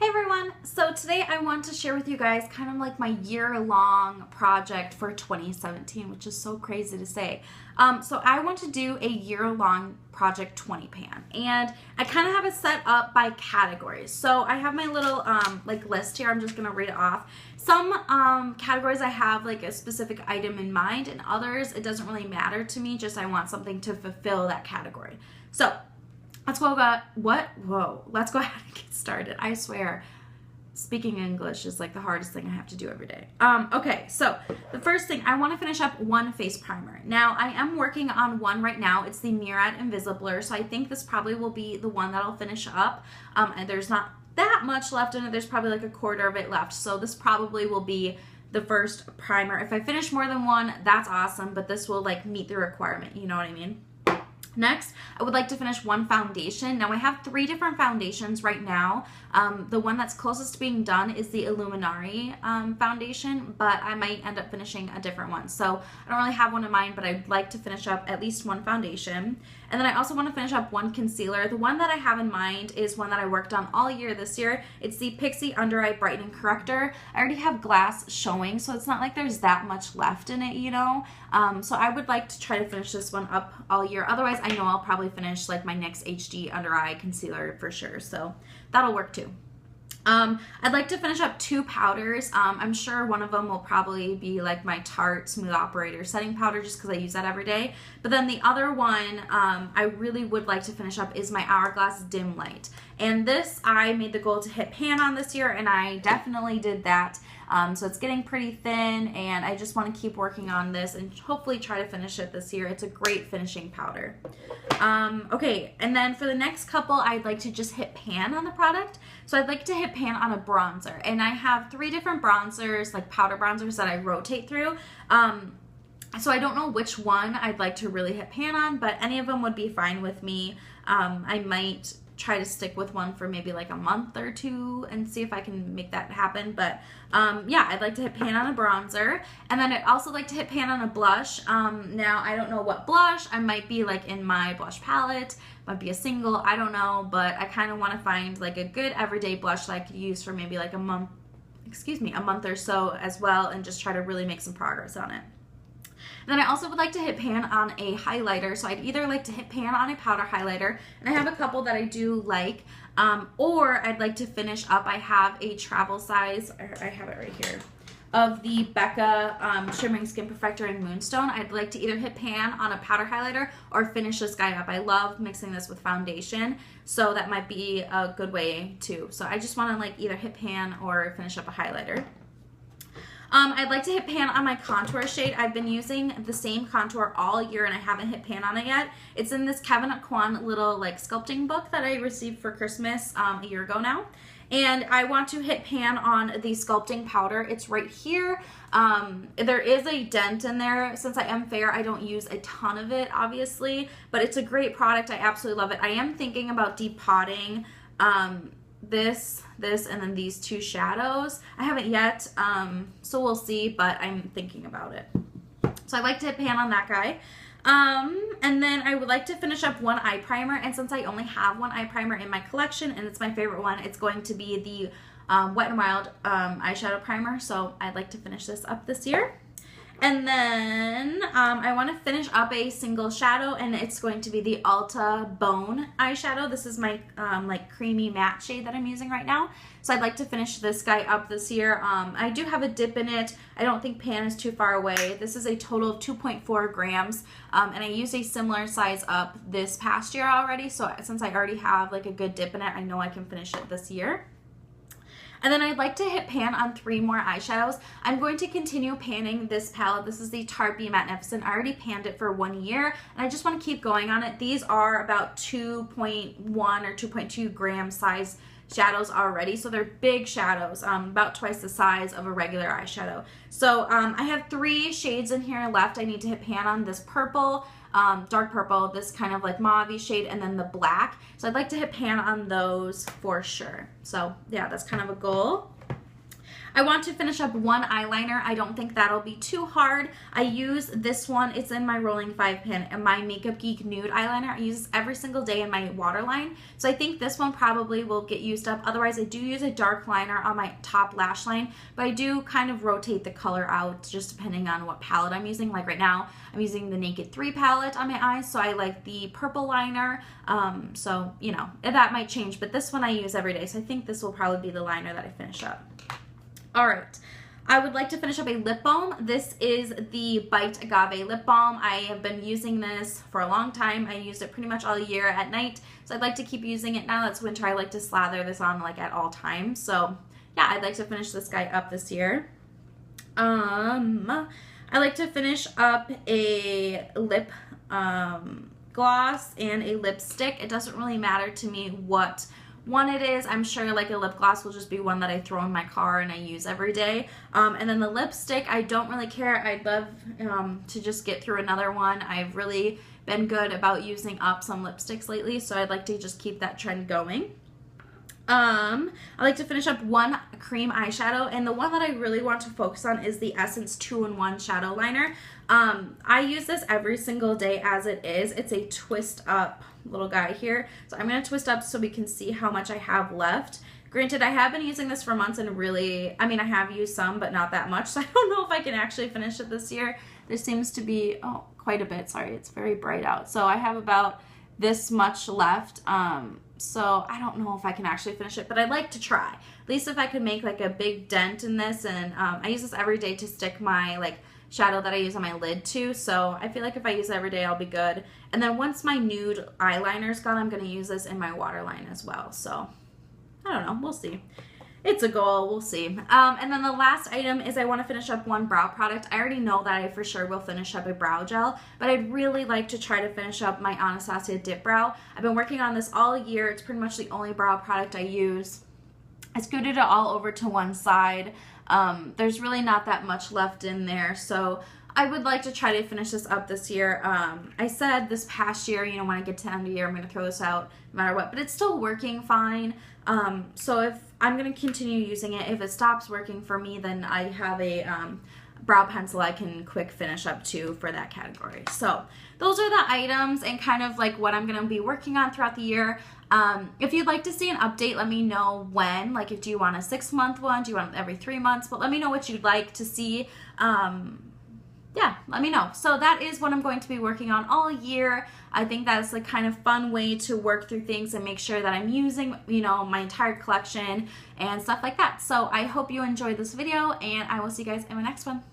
Hey everyone! So today I want to share with you guys kind of like my year-long project for 2017, which is so crazy to say. So I want to do a year-long project 20 pan, and I kind of have it set up by categories. So I have my little like list here. I'm just gonna read it off. Some categories I have like a specific item in mind, and others it doesn't really matter to me. Just I want something to fulfill that category. So let's go ahead and get started. I swear, speaking English is like the hardest thing I have to do every day. Okay, so the first thing, I want to finish up one face primer. Now, I am working on one right now. It's the Murad Invisablur, so I think this probably will be the one that I'll finish up. And there's not that much left in it. There's probably like a quarter of it left, so this probably will be the first primer. If I finish more than one, that's awesome, but this will like meet the requirement, you know what I mean? Next, I would like to finish one foundation. Now I have 3 different foundations right now. The one that's closest to being done is the Illuminari foundation, but I might end up finishing a different one. So I don't really have one in mind, but I'd like to finish up at least one foundation. And then I also want to finish up one concealer. The one that I have in mind is one that I worked on all year this year. It's the Pixi Under Eye Brightening Corrector. I already have glass showing, so it's not like there's that much left in it, you know? So I would like to try to finish this one up all year. Otherwise, I know I'll probably finish like my NYX HD Under Eye Concealer for sure, so that'll work too. I'd like to finish up 2 powders. I'm sure one of them will probably be like my Tarte Smooth Operator setting powder just because I use that every day. But then the other one I really would like to finish up is my Hourglass Dim Light. And this I made the goal to hit pan on this year, and I definitely did that. So it's getting pretty thin, and I just want to keep working on this and hopefully try to finish it this year. It's a great finishing powder. Okay, and then for the next couple, I'd like to just hit pan on the product. So I'd like to hit pan on a bronzer, and I have 3 different bronzers, like powder bronzers that I rotate through. So I don't know which one I'd like to really hit pan on, but any of them would be fine with me. I might try to stick with one for maybe like a month or 2 and see if I can make that happen. But yeah, I'd like to hit pan on a bronzer, and then I'd also like to hit pan on a blush. Now I don't know what blush. I might be like in my blush palette, might be a single, I don't know, but I kind of want to find like a good everyday blush that I could use for maybe like a month or so as well, and just try to really make some progress on it. And then I also would like to hit pan on a highlighter. So I'd either like to hit pan on a powder highlighter, and I have a couple that I do like, or I'd like to finish up. I have a travel size, I have it right here, of the Becca Shimmering Skin Perfector in Moonstone. I'd like to either hit pan on a powder highlighter or finish this guy up. I love mixing this with foundation, so that might be a good way too. So I just want to like either hit pan or finish up a highlighter. I'd like to hit pan on my contour shade. I've been using the same contour all year, and I haven't hit pan on it yet. It's in this Kevin Kwan little like sculpting book that I received for Christmas a year ago now. And I want to hit pan on the sculpting powder. It's right here. There is a dent in there. Since I am fair, I don't use a ton of it, obviously, but it's a great product. I absolutely love it. I am thinking about depotting this, and then these 2 shadows. I haven't yet, so we'll see, but I'm thinking about it. So I like to hit pan on that guy. And then I would like to finish up one eye primer, and since I only have one eye primer in my collection, and it's my favorite one, it's going to be the Wet n Wild eyeshadow primer, so I'd like to finish this up this year. And then I want to finish up a single shadow, and it's going to be the Ulta Bone eyeshadow. This is my like creamy matte shade that I'm using right now. So I'd like to finish this guy up this year. I do have a dip in it. I don't think pan is too far away. This is a total of 2.4 grams, and I used a similar size up this past year already. So since I already have like a good dip in it, I know I can finish it this year. And then I'd like to hit pan on 3 more eyeshadows. I'm going to continue panning this palette. This is the Tarte Be Magnificent. I already panned it for 1 year, and I just want to keep going on it. These are about 2.1 or 2.2 gram size shadows already, so they're big shadows, about twice the size of a regular eyeshadow. So I have 3 shades in here left. I need to hit pan on this purple, dark purple, this kind of like mauve shade, and then the black. So I'd like to hit pan on those for sure. So yeah, that's kind of a goal. I want to finish up one eyeliner. I don't think that'll be too hard. I use this one. It's in my rolling 5-pin and my Makeup Geek Nude eyeliner. I use this every single day in my waterline. So I think this one probably will get used up. Otherwise, I do use a dark liner on my top lash line, but I do kind of rotate the color out just depending on what palette I'm using. Like right now, I'm using the Naked 3 palette on my eyes, so I like the purple liner. So, you know, that might change, but this one I use every day. So I think this will probably be the liner that I finish up. All right, I would like to finish up a lip balm. This is the Bite Agave Lip Balm. I have been using this for a long time. I used it pretty much all year at night, so I'd like to keep using it. Now that's winter, I like to slather this on like at all times. So yeah, I'd like to finish this guy up this year. I like to finish up a lip gloss and a lipstick. It doesn't really matter to me what one it is. I'm sure like a lip gloss will just be one that I throw in my car and I use every day. And then the lipstick, I don't really care. I'd love to just get through another one. I've really been good about using up some lipsticks lately, so I'd like to just keep that trend going. I like to finish up one cream eyeshadow, and the one that I really want to focus on is the Essence 2-in-1 Shadow Liner. I use this every single day as it is. It's a twist up little guy here. So I'm going to twist up so we can see how much I have left. Granted, I have been using this for months and really, I mean, I have used some, but not that much. So I don't know if I can actually finish it this year. There seems to be, oh, quite a bit. Sorry, it's very bright out. So I have about this much left. So I don't know if I can actually finish it, but I'd like to try. At least if I could make like a big dent in this. And I use this every day to stick my like shadow that I use on my lid too, so I feel like if I use it every day I'll be good. And then once my nude eyeliner's gone, I'm going to use this in my waterline as well. So I don't know, we'll see. It's a goal, we'll see. And then the last item is I want to finish up one brow product. I already know that I for sure will finish up a brow gel, but I'd really like to try to finish up my Anastasia Dip Brow. I've been working on this all year. It's pretty much the only brow product I use. I scooted it all over to one side. There's really not that much left in there, so I would like to try to finish this up this year. I said this past year, you know, when I get to the end of the year, I'm going to throw this out no matter what, but it's still working fine. So if I'm going to continue using it, if it stops working for me, then I have a brow pencil I can quick finish up to for that category. So those are the items and kind of like what I'm going to be working on throughout the year. If you'd like to see an update, let me know when. Like, do you want a 6-month one? Do you want it every 3 months? But let me know what you'd like to see. Yeah, let me know. So that is what I'm going to be working on all year. I think that's a kind of fun way to work through things and make sure that I'm using, you know, my entire collection and stuff like that. So I hope you enjoyed this video, and I will see you guys in my next one.